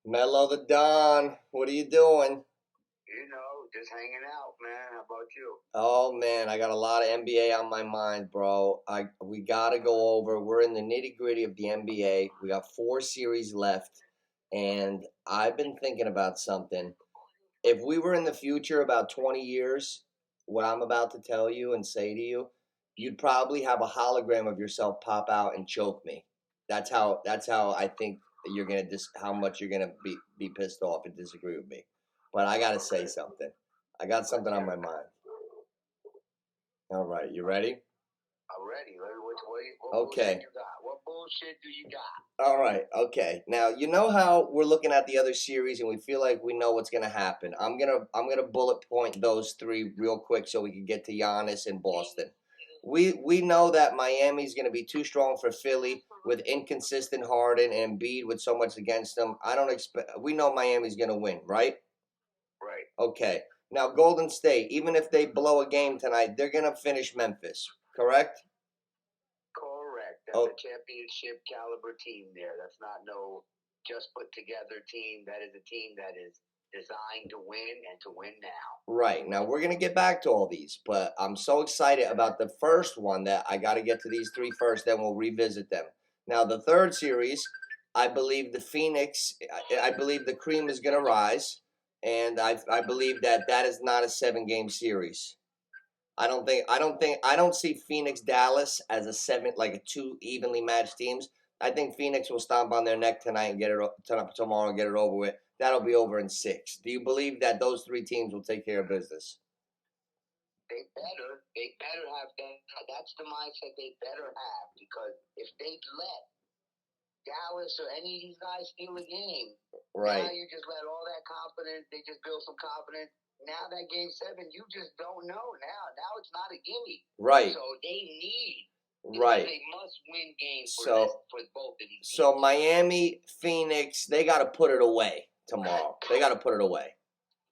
Mello the Don, what are you doing? Just hanging out, man. How about you? Oh man, I got a lot of NBA on my mind, bro. We gotta go over. We're in the nitty gritty of the NBA. We got 4 series left, and I've been thinking about something. If we were in the future about 20 years, what I'm about to tell you and say to you, you'd probably have a hologram of yourself pop out and choke me. That's how I think you're gonna how much you're gonna be pissed off and disagree with me. But I gotta say something. I got something on my mind. All right, you ready? I'm ready. What Okay. bullshit you got? What bullshit do you got? All right, okay. Now you know how we're looking at the other series and we feel like we know what's gonna happen. I'm gonna bullet point those 3 real quick so we can get to Giannis in Boston. We know that Miami's gonna be too strong for Philly with inconsistent Harden and Embiid with so much against them. I don't expect. We know Miami's gonna win, right? Right. Okay. Now Golden State, even if they blow a game tonight, they're gonna finish Memphis, correct? Correct. That's a championship caliber team there. That's not no just put together team. That is a team that is designed to win and to win now. Right. Now we're going to get back to all these, but I'm so excited about the first one that I got to get to these 3 first, then we'll revisit them. Now the third series, I believe I believe the cream is going to rise, and I believe that is not a 7-game series. I don't see Phoenix Dallas as a 7, like a 2 evenly matched teams. I think Phoenix will stomp on their neck tonight and get it tomorrow and get it over with. That'll be over in 6. Do you believe that those 3 teams will take care of business? They better have that. That's the mindset they better have, because if they let Dallas or any of these guys steal a game, right? Now you just let all that confidence. They just build some confidence. Now that game 7, you just don't know. Now it's not a gimme. Right. So they need. Right. They must win games for both of these. So teams. Miami, Phoenix, they got to put it away tomorrow. They got to put it away.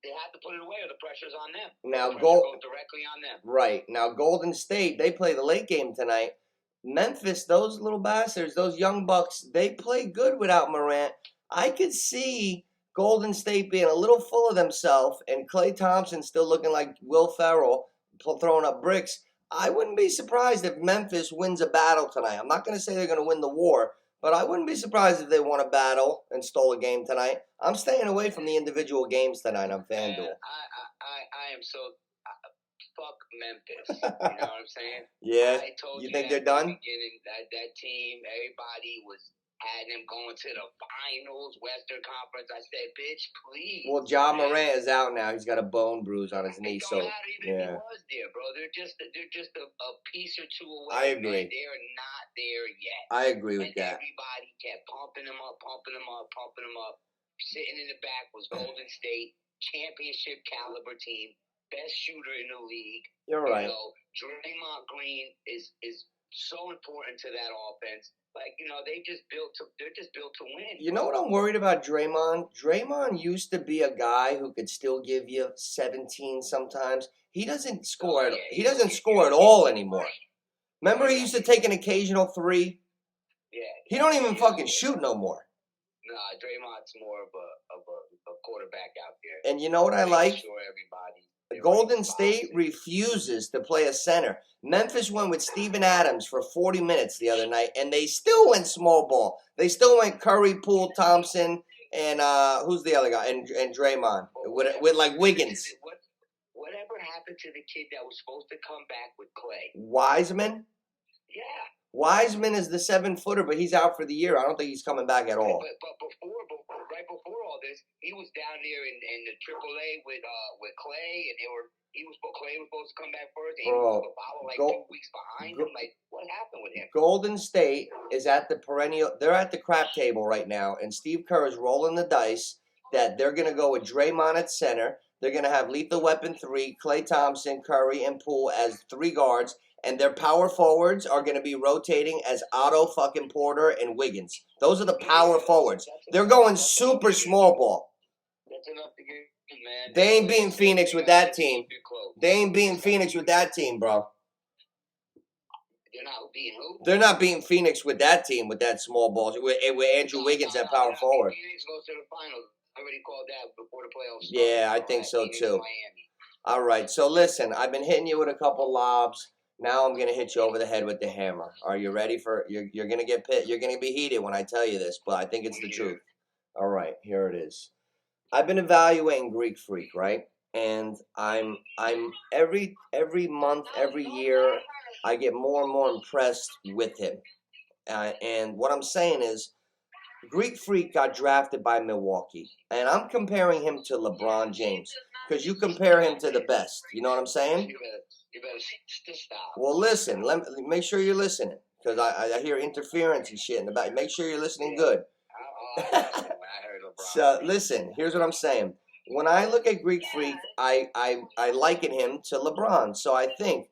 They have to put it away, or the pressure's on them. Now goes directly on them. Right. Now Golden State, they play the late game tonight. Memphis, those little bastards, those young bucks, they play good without Morant. I could see Golden State being a little full of themselves and Klay Thompson still looking like Will Ferrell throwing up bricks. I wouldn't be surprised if Memphis wins a battle tonight. I'm not going to say they're going to win the war, but I wouldn't be surprised if they won a battle and stole a game tonight. I'm staying away from the individual games tonight on FanDuel. I am so fuck Memphis. You know what I'm saying? Yeah. I told you think they're done? The beginning, that team, everybody had them going to the finals, Western Conference. I said, bitch, please. Well, Ja Morant is out now. He's got a bone bruise on his knee. It don't matter even if he was there, bro. They're just a piece or two away. I agree. Man. They're not there yet. I agree with that. Everybody kept pumping them up. Sitting in the back was Golden State, championship caliber team, best shooter in the league. You're right. Draymond Green is so important to that offense. Like, they're just built to win. You know what I'm worried about Draymond? Draymond used to be a guy who could still give you 17 sometimes. He doesn't score he doesn't score at all anymore. Remember he used to take an occasional 3? Yeah. He don't even fucking shoot no more. Nah, Draymond's more of a quarterback out there. And you know what I like? Sure, everybody. Golden State refuses to play a center. Memphis went with Steven Adams for 40 minutes the other night, and they still went small ball. They still went Curry, Poole, Thompson, and who's the other guy? And Draymond with like Wiggins. Whatever happened to the kid that was supposed to come back with Clay? Wiseman? Yeah. Wiseman is the 7-footer, but he's out for the year. I don't think he's coming back at all. But right before all this, he was down there in the AAA with Clay, and Clay was supposed to come back first, and he was supposed to follow like 2 weeks behind him. Like, what happened with him? Golden State is at the they're at the crap table right now, and Steve Kerr is rolling the dice that they're going to go with Draymond at center. They're going to have Lethal Weapon 3, Klay Thompson, Curry, and Poole as 3 guards. And their power forwards are going to be rotating as Otto fucking Porter and Wiggins. Those are the power forwards. They're going super small ball. That's enough to get, man. They ain't beating Phoenix with that team. They ain't beating Phoenix with that team, bro. not beating who? They're not beating Phoenix with that team, with that small ball, with Andrew Wiggins at power forward. Phoenix goes to the finals. I already called that before the playoffs started. Yeah, I think so too. All right, so listen, I've been hitting you with a couple lobs. Now I'm gonna hit you over the head with the hammer. Are you ready for? You're gonna get pit. You're gonna be heated when I tell you this, but I think it's the truth. All right, here it is. I've been evaluating Greek Freak, right? And I'm every month, every year, I get more and more impressed with him. And what I'm saying is, Greek Freak got drafted by Milwaukee, and I'm comparing him to LeBron James because you compare him to the best. You know what I'm saying? You better stop. Well, listen. Make sure you're listening because I hear interference and shit in the back. Make sure you're listening good. So listen. Here's what I'm saying. When I look at Greek Freak, I liken him to LeBron. So I think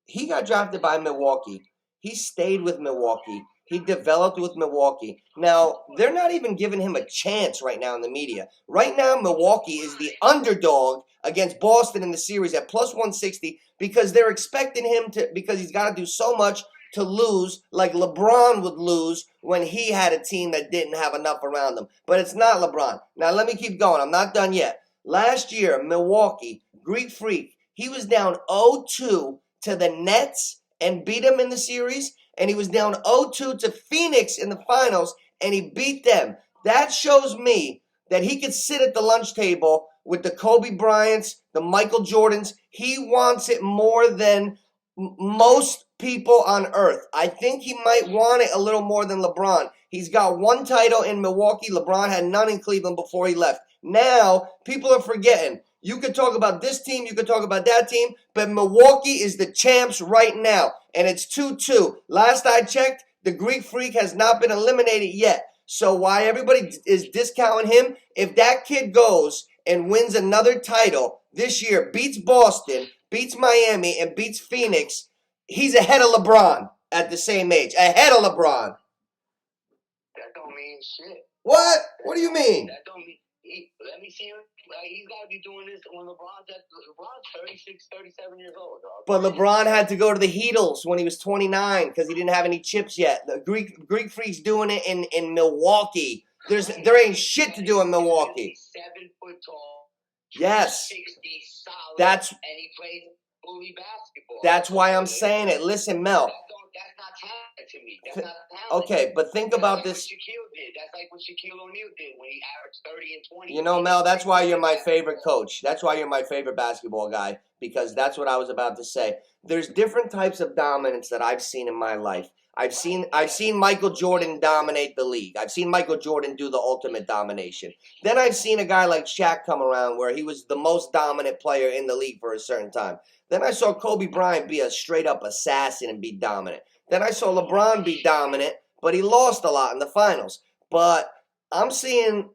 he got drafted by Milwaukee. He stayed with Milwaukee. He developed with Milwaukee. Now, they're not even giving him a chance right now in the media. Right now, Milwaukee is the underdog against Boston in the series at plus 160 because they're expecting him to, because he's got to do so much to lose like LeBron would lose when he had a team that didn't have enough around him. But it's not LeBron. Now, let me keep going. I'm not done yet. Last year, Milwaukee, Greek Freak, he was down 0-2 to the Nets and beat them in the series, and he was down 0-2 to Phoenix in the finals, and he beat them. That shows me that he could sit at the lunch table with the Kobe Bryants, the Michael Jordans. He wants it more than most people on earth. I think he might want it a little more than LeBron. He's got one title in Milwaukee. LeBron had none in Cleveland before he left. Now, people are forgetting. You could talk about this team, you could talk about that team, but Milwaukee is the champs right now, and it's 2-2. Last I checked, the Greek Freak has not been eliminated yet. So why everybody is discounting him, if that kid goes and wins another title this year, beats Boston, beats Miami, and beats Phoenix, he's ahead of LeBron at the same age. Ahead of LeBron. That don't mean shit. What? What do you mean? That don't mean... Let me see him. He's got to be doing this when LeBron's 36, 37 years old, dog. But LeBron had to go to the Heatles when he was 29 because he didn't have any chips yet. The Greek Freak's doing it in Milwaukee. There ain't shit to do in Milwaukee. 7 foot tall. Yes. 60 solid. And he plays bully basketball. That's why I'm saying it. Listen, Mel. That's not talent to me. That's not talent. Okay, but think about this. What Shaquille did. That's like what Shaquille O'Neal did when he averaged 30 and 20. You know, Mel, that's why you're my favorite coach. That's why you're my favorite basketball guy, because that's what I was about to say. There's different types of dominance that I've seen in my life. I've seen Michael Jordan dominate the league. I've seen Michael Jordan do the ultimate domination. Then I've seen a guy like Shaq come around where he was the most dominant player in the league for a certain time. Then I saw Kobe Bryant be a straight-up assassin and be dominant. Then I saw LeBron be dominant, but he lost a lot in the finals. But I'm seeing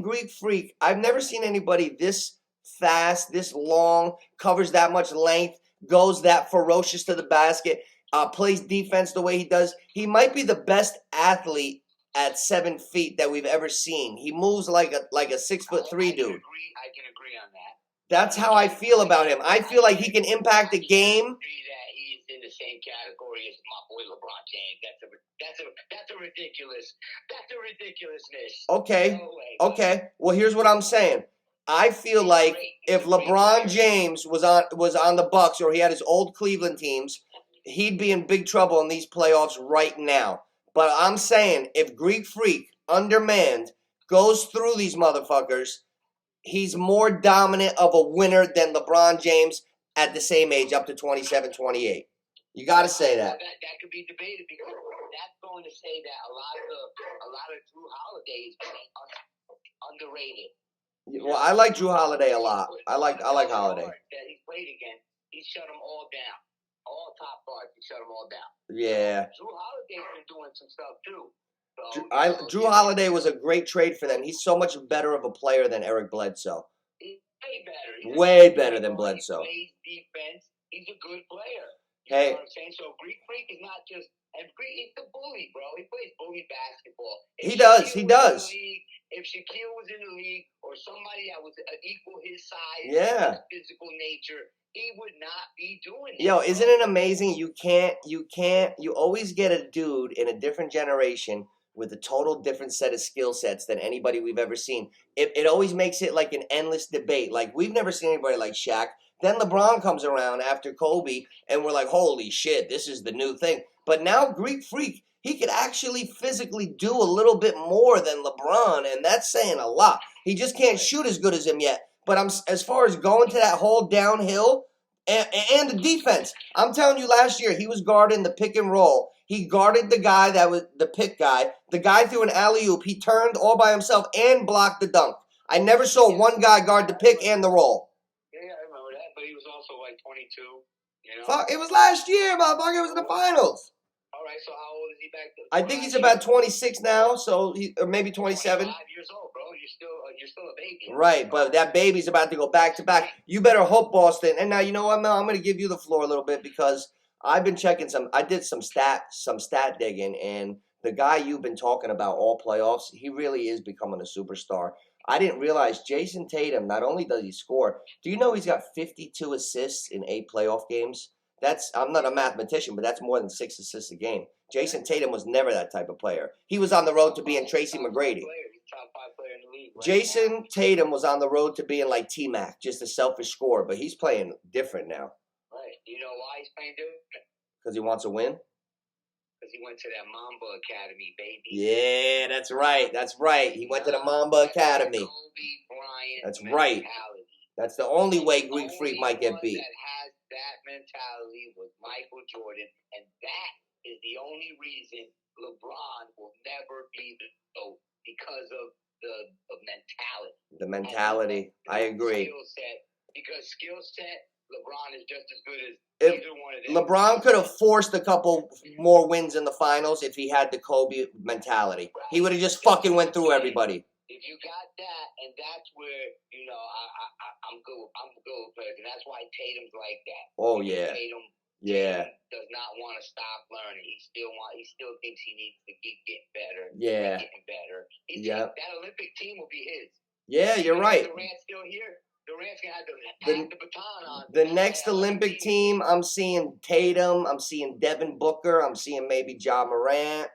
Greek Freak. I've never seen anybody this fast, this long, covers that much length, goes that ferocious to the basket, plays defense the way he does. He might be the best athlete at 7 feet that we've ever seen. He moves like a 6'3" dude. I can agree on that. That's how I feel about him. I feel like he can impact the game. He's in the same category as my boy LeBron James. That's a ridiculousness. Okay. Okay. Well, here's what I'm saying. I feel like if LeBron James was on the Bucks or he had his old Cleveland teams, he'd be in big trouble in these playoffs right now. But I'm saying if Greek Freak, undermanned, goes through these motherfuckers, he's more dominant of a winner than LeBron James at the same age, up to 27, 28. You got to say that. That could be debated because that's going to say that a lot of Drew Holiday is underrated. Well, I like Drew Holiday a lot. I like Holiday. That he played against, he shut them all down. All top guards, he shut them all down. Yeah. Drew Holiday's been doing some stuff too. So, Drew Holiday was a great trade for them. He's so much better of a player than Eric Bledsoe. He's way better. Way better than Bledsoe. He plays defense. He's a good player. You Hey. know what I'm saying? So Greek Freak is not just, and he's the bully, bro. He plays bully basketball. He does. If Shaquille was in the league, or or somebody that was equal his size, his physical nature, he would not be doing it. Yo, isn't it amazing? You always get a dude in a different generation with a total different set of skill sets than anybody we've ever seen. It always makes it like an endless debate. Like, we've never seen anybody like Shaq. Then LeBron comes around after Kobe, and we're like, holy shit, this is the new thing. But now Greek Freak, he could actually physically do a little bit more than LeBron, and that's saying a lot. He just can't shoot as good as him yet. But as far as going to that whole downhill, and the defense, I'm telling you, last year he was guarding the pick and roll. He guarded the guy that was the pick guy. The guy threw an alley-oop. He turned all by himself and blocked the dunk. I never saw one guy guard the pick and the roll. Yeah, I remember that, but he was also like 22. You know? Fuck, it was last year, motherfucker. It was in the finals. All right, so how old is he back then? I think he's about 26 now, so or maybe 27. 25 years old, bro. You're still a baby. Right, but that baby's about to go back to back. You better hope, Boston. And now, you know what, Mel? I'm going to give you the floor a little bit because I've been checking I did some stat digging, and the guy you've been talking about all playoffs, he really is becoming a superstar. I didn't realize Jason Tatum, not only does he score, do you know he's got 52 assists in 8 playoff games? I'm not a mathematician, but that's more than 6 assists a game. Jason Tatum was never that type of player. He was on the road to being Tracy McGrady. Top 5 player in the league. Right Jason now. Tatum was on the road to being like T-Mac, just a selfish scorer, but he's playing different now. Right. You know why he's playing different? Because he wants to win? Because he went to that Mamba Academy, baby. Yeah, that's right. That's right. He went to the Mamba Academy. Kobe Bryant that's right. Mentality. That's the only way Greek Freak might get beat. That has that mentality was Michael Jordan, and that is the only reason LeBron will never be the GOAT, because of the mentality. The mentality. I agree. Skill set. Because skill set, LeBron is just as good as either one of them. LeBron could have forced a couple more wins in the finals if he had the Kobe mentality. Right. He would have just fucking went through everybody. If you got that, and that's where, you know, I'm good. I'm good with players, and that's why Tatum's like that. Oh yeah. Tatum does not want to stop learning. He still thinks he needs to keep getting better. Yeah. Getting better. That Olympic team will be his. Yeah, you're right. Durant's still here. Durant's gonna have to pass the baton on. The next Olympic team, I'm seeing Tatum. I'm seeing Devin Booker. I'm seeing maybe Ja Morant.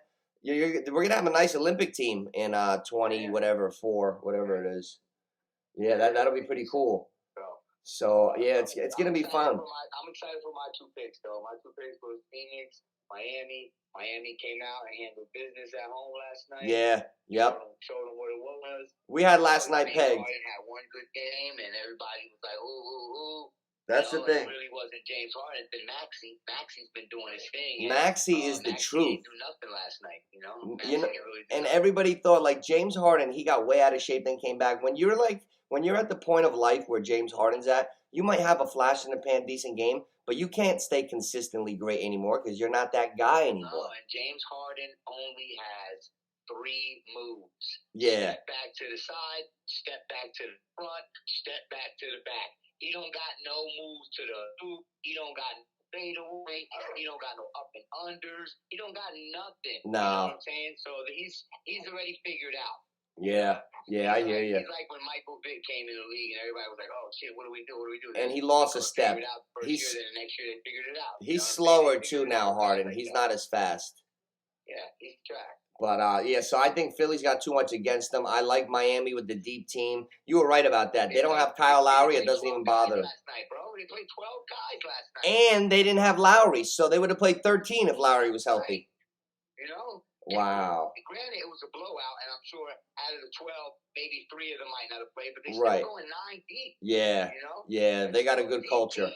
We're gonna have a nice Olympic team in 4, whatever it is. Yeah, that'll be pretty cool. So yeah, it's gonna be fun. I'm excited for my 2 picks though. My 2 picks were Phoenix, Miami. Miami came out and handled business at home last night. Yeah. Yep. Showed them what it was. We had last night pegged. Harden had one good game, and everybody was like, ooh. That's the thing. It really wasn't James Harden. It's been Maxey. Maxey's been doing his thing. Maxey is the truth. Didn't do nothing last night, you know. And everybody thought like James Harden, he got way out of shape, then came back. When you're at the point of life where James Harden's at, you might have a flash in the pan decent game, but you can't stay consistently great anymore because you're not that guy anymore. No, and James Harden only has 3 moves. Yeah. Step back to the side, step back to the front, step back to the back. He don't got no moves to the hoop. He don't got no fadeaway. He don't got no up and unders. He don't got nothing. No. You know what I'm saying? So he's already figured out. Yeah, I hear you. He's like when Michael Vick came in the league and everybody was like, "Oh shit, what do we do? What do we do?" And he lost a step. First year, then the next year they figured it out. He's slower too now, Harden. He's not as fast. Yeah, he's tracked. But so I think Philly's got too much against them. I like Miami with the deep team. You were right about that. They don't have Kyle Lowry. It doesn't even bother them. Last night, bro. They played 12 guys last night. And they didn't have Lowry, so they would have played 13 if Lowry was healthy. You know? Wow. Granted, it was a blowout, and I'm sure out of the 12, maybe 3 of them might not have played, but they still going 9 deep. Yeah. You know? Yeah, they got a good culture.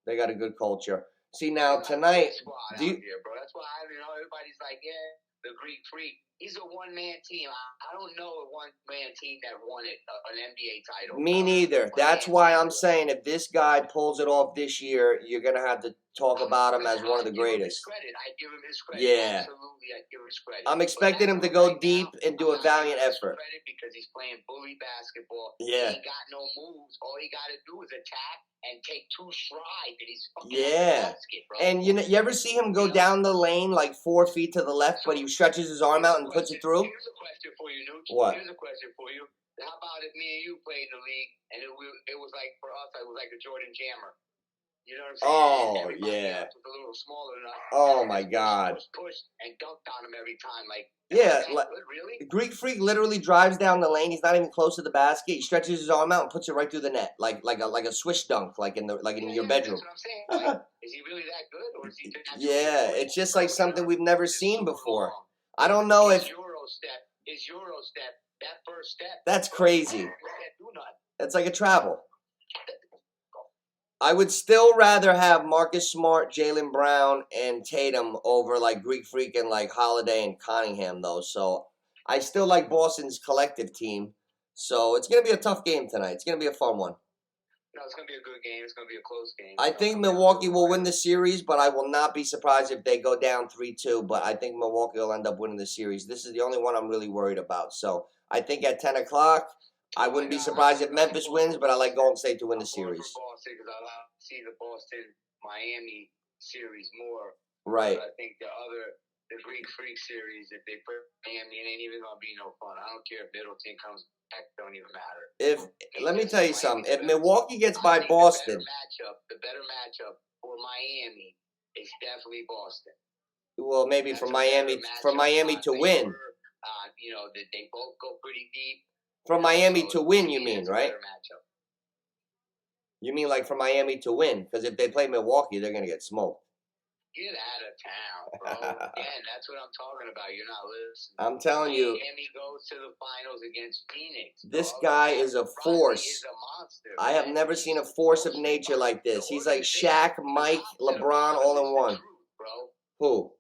They got a good culture. See, now tonight, here, bro. That's why everybody's like, yeah, the Greek Freak. He's a one-man team. I don't know a one-man team that won an NBA title. Me neither. That's why I'm saying if this guy pulls it off this year, you're going to have to talk about him as one of the greatest. I give him his credit. Yeah. Absolutely, I give him his credit. I'm expecting him to go deep and do a valiant effort. Because he's playing bully basketball. Yeah. He got no moves. All he got to do is attack and take 2 strides, and he's fucking basket, bro. And you ever see him go down the lane like 4 feet to the left, but he stretches his arm out and puts it through? Here's a question for you, Nooch. What? Here's a question for you. How about if me and you played in the league and it was like for us, it was like a Jordan Jammer. You know what I'm saying? Oh, Everybody yeah. else was a little smaller than us. Oh, my God. Push, and dunked on him every time. Like, yeah, like good, really? Greek Freak literally drives down the lane. He's not even close to the basket. He stretches his arm out and puts it right through the net, like a swish dunk, like in your bedroom. That's what I'm saying. Like, is he really that good, or is he? Yeah, it's just like something we've never seen before. I don't know if his Euro step, that first step. That's crazy. It's like a travel. I would still rather have Marcus Smart, Jaylen Brown, and Tatum over like Greek Freak and like Holiday and Cunningham, though. So I still like Boston's collective team. So it's going to be a tough game tonight. It's going to be a fun one. No, it's going to be a good game. It's going to be a close game. I think Milwaukee will win the series, but I will not be surprised if they go down 3-2. But I think Milwaukee will end up winning the series. This is the only one I'm really worried about. So I think at 10 o'clock, I wouldn't be surprised if Memphis wins, but I like Golden State to win the series. Boston, because I see the Boston-Miami series more. Right. I think the Greek Freak series, if they put Miami, it ain't even going to be no fun. I don't care if Middleton comes back. It don't even matter. Let me tell you something. If Milwaukee gets by Boston. The better matchup for Miami is definitely Boston. Well, maybe for Miami to win. That they both go pretty deep. For Miami to win, you mean, right? You mean like for Miami to win? Because if they play Milwaukee, they're going to get smoked. Get out of town, bro. Again, that's what I'm talking about. You're not listening. I'm telling you. Miami goes to the finals against Phoenix. This guy is a force. He's a monster. I have never seen a force of nature like this. He's like Shaq, Mike, LeBron all in one. Who?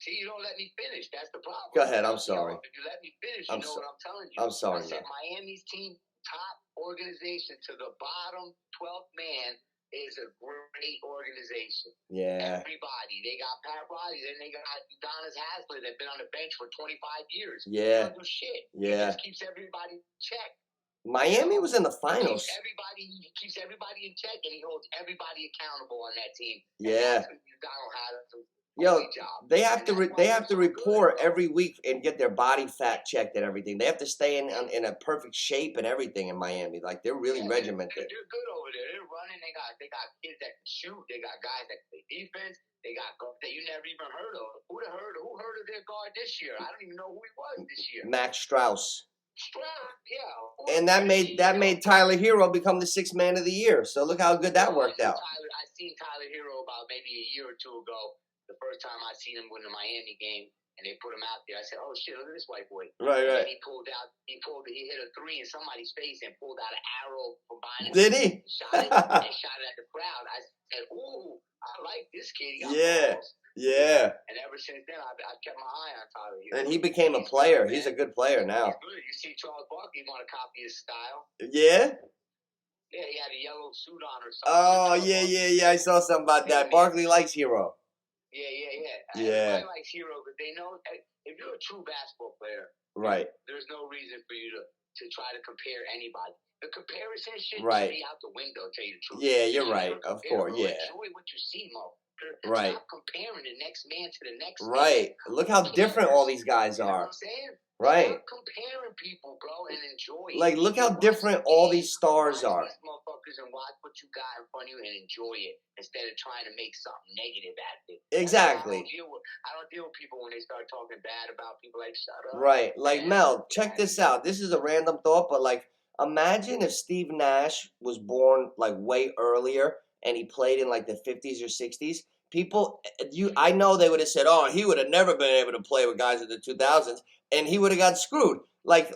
See, you don't let me finish. That's the problem. Go ahead. I'm sorry. If you let me finish, you know what I'm telling you. I'm sorry. I said Miami's team, top organization to the bottom 12th man is a great organization. Yeah. Everybody. They got Pat Riley, then they got Giannis Hasler that's been on the bench for 25 years. Yeah. He don't do shit. Yeah. He just keeps everybody in check. Miami was in the finals. He keeps everybody in check, and he holds everybody accountable on that team. Yeah. Donald has Yo, they have to report every week and get their body fat checked and everything. They have to stay in a perfect shape and everything in Miami. Like they're really regimented. They're good over there. They're running. They got kids that can shoot. They got guys that can play defense. They got guards that you never even heard of. Who heard of their guard this year? I don't even know who he was this year. Max Strauss. Yeah. And that made Tyler Hero become the sixth man of the year. So look how good that worked out. I seen Tyler Hero about maybe a year or two ago. The first time I seen him win the Miami game, and they put him out there, I said, "Oh shit, look at this white boy!" Right. And he hit a three in somebody's face and pulled out an arrow from behind him. Did he? Shot it at the crowd. I said, "Ooh, I like this kid." He got balls. Yeah. And ever since then, I've kept my eye on Tyler Hero. And he became a player. He's a good player now. He's good. You see Charles Barkley want to copy his style. Yeah. Yeah, he had a yellow suit on or something. Oh yeah. I saw something about that. Barkley likes Hero. Yeah. Everybody likes Hero because they know if you're a true basketball player, right? There's no reason for you to try to compare anybody. The comparison shit should be out the window. Tell you the truth. Yeah, you're right. Of course, yeah. Enjoy what you see, Mo. Right. Stop comparing the next man to the next man. Right. Look how different all these guys are. You know what I'm saying? Right. Stop comparing people, bro, and enjoy it. Like, look how different all these stars are. These motherfuckers and watch what you got in front of you and enjoy it instead of trying to make something negative out of it. Exactly. I don't deal with people when they start talking bad about people. Like, shut up. Right. Like, Mel, check this out. This is a random thought, but like, imagine if Steve Nash was born like way earlier and he played in like the 50s or 60s. I know they would have said, "Oh, he would have never been able to play with guys in the 2000s, and he would have got screwed." Like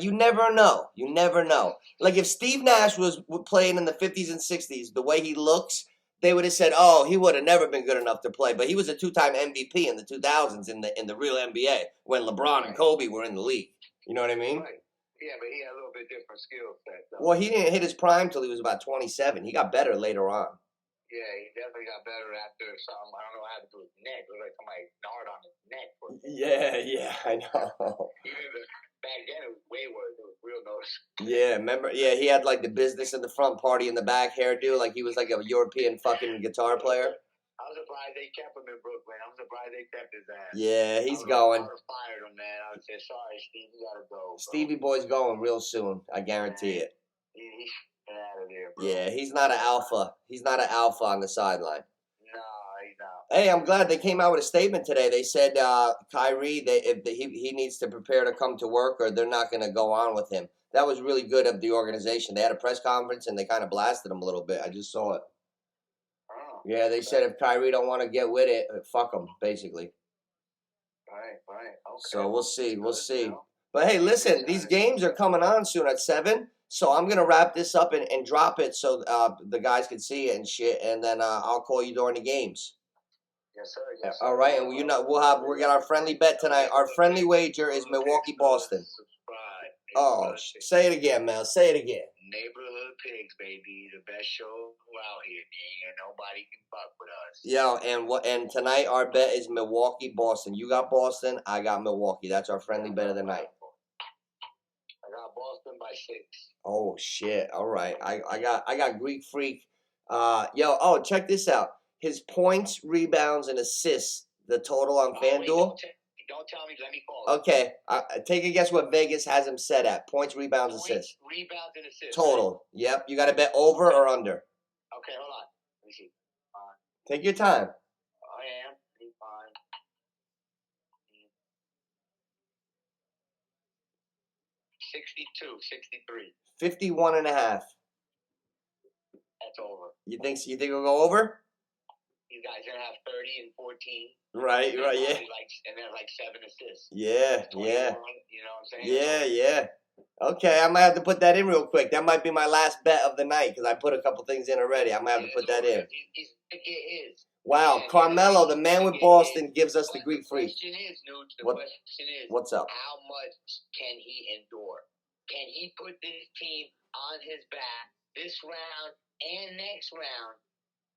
you never know. You never know. Like if Steve Nash was playing in the 50s and 60s, the way he looks, they would have said, "Oh, he would have never been good enough to play." But he was a two-time MVP in the 2000s in the real NBA when LeBron and Kobe were in the league. You know what I mean? Right. Yeah, but he had a little bit different skill set. Well, he didn't hit his prime till he was about 27. He got better later on. Yeah, he definitely got better after something. I don't know what happened to his neck. It was like somebody gnawed on his neck. Yeah, I know. Back then, it was way worse. It was real noticeable. Yeah, remember? Yeah, he had like the business in the front, party in the back hairdo. Like he was like a European fucking guitar player. I I'm surprised they kept him in Brooklyn. I'm surprised they kept his ass. Yeah, he's going. I would have fired him, man. I would say, sorry, Steve, you gotta go. Bro. Stevie Boy's going real soon. I guarantee it. He's out of there, bro. Yeah, he's not an alpha. He's not an alpha on the sideline. No, he's not. Hey, I'm glad they came out with a statement today. They said Kyrie, he needs to prepare to come to work, or they're not going to go on with him. That was really good of the organization. They had a press conference and they kind of blasted him a little bit. I just saw it. Oh, yeah, they said if Kyrie don't want to get with it, fuck him, basically. Right. Okay. So we'll see. We'll see. You know? But hey, listen, these games are coming on soon at 7. So I'm gonna wrap this up and drop it so the guys can see it and shit, and then I'll call you during the games. Yes, sir. Yes, sir. All right, and we got our friendly bet tonight. Our friendly wager is Milwaukee Boston. Subscribe. Oh, say it again, Mel. Say it again. Neighborhood Pigs, baby, the best show out here, man. Nobody can fuck with us. Yeah, and tonight our bet is Milwaukee Boston. You got Boston, I got Milwaukee. That's our friendly bet of the night. I got Boston by 6. Oh shit! All right, I got Greek Freak. Check this out. His points, rebounds, and assists. The total on FanDuel. Don't tell me. Let me call it. Okay, take a guess what Vegas has him set at. Points, rebounds, assists. Rebounds, and assists. Total. Right? Yep. You got to bet over or under. Okay, hold on. Let me see. Take your time. I am. Fine. 62, 63. 51.5. That's over. You think it'll go over? You guys are gonna have 30 and 14. Right, yeah. And then 7 assists. Yeah. You know what I'm saying? Yeah. Okay, I might have to put that in real quick. That might be my last bet of the night because I put a couple things in already. I might have to put that in. He's gonna get his. Wow, Carmelo, the man with Boston, gives us the Greek Freak. The question is, what's up? How much can he endure? Can he put this team on his back this round and next round?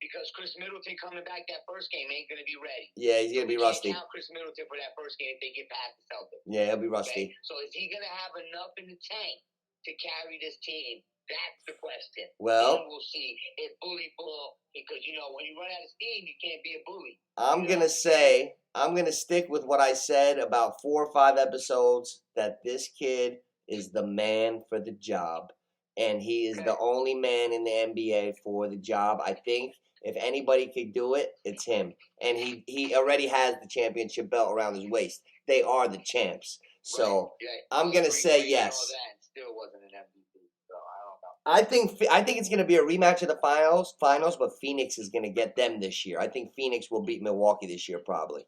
Because Chris Middleton coming back that first game ain't going to be ready. Yeah, he's going to be rusty. Can't count Chris Middleton for that first game if they get past the Celtics. Yeah, he'll be rusty. Okay? So is he going to have enough in the tank to carry this team? That's the question. Well, and we'll see if bully ball, because, when you run out of steam, you can't be a bully. I'm going to stick with what I said about 4 or 5 episodes, that this kid is the man for the job. And he is the only man in the NBA for the job. I think if anybody could do it, it's him. And he already has the championship belt around his waist. They are the champs. So I'm going to say yes. Still wasn't an MVP, so I think it's going to be a rematch of the finals, but Phoenix is going to get them this year. I think Phoenix will beat Milwaukee this year probably.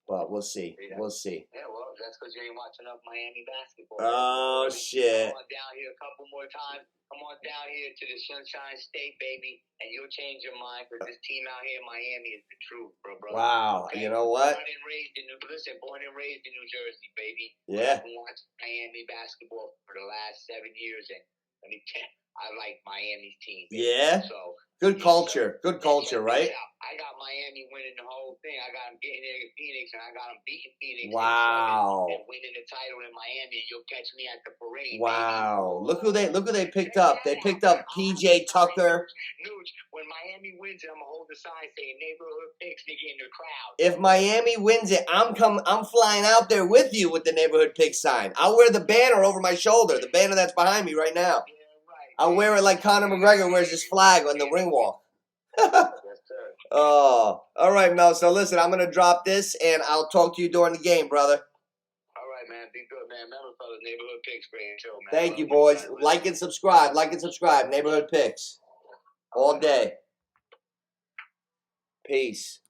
But we'll see. We'll see. Yeah, well, that's because you ain't watching enough Miami basketball. Oh, shit. Come on down here a couple more times. Come on down here to the Sunshine State, baby, and you'll change your mind because this team out here in Miami is the truth, bro. Wow. Okay? You know what? Born and raised in New Jersey, baby. Yeah. I've been watching Miami basketball for the last 7 years, and let me tell you, I like Miami's team. Baby. Yeah. So good culture. Good culture, right? I got Miami winning the whole thing. I got them getting there in Phoenix, and I got them beating Phoenix. Wow. And winning the title in Miami, and you'll catch me at the parade. Wow. Baby. Look who they picked up. They picked up PJ Tucker. Nooch, when Miami wins it, I'm gonna hold the sign saying neighborhood picks, nigga, in the crowd. If Miami wins it, I'm flying out there with you with the neighborhood pick sign. I'll wear the banner over my shoulder, the banner that's behind me right now. Yeah, right. I'll wear it like Conor McGregor wears his flag on the ring walk. Yes, sir. Oh, all right, Mel. So listen, I'm gonna drop this, and I'll talk to you during the game, brother. All right, man. Be good, man. Remember, fellas, neighborhood picks, great show, man. Thank you, boys. Like and subscribe. Neighborhood picks all day. Peace.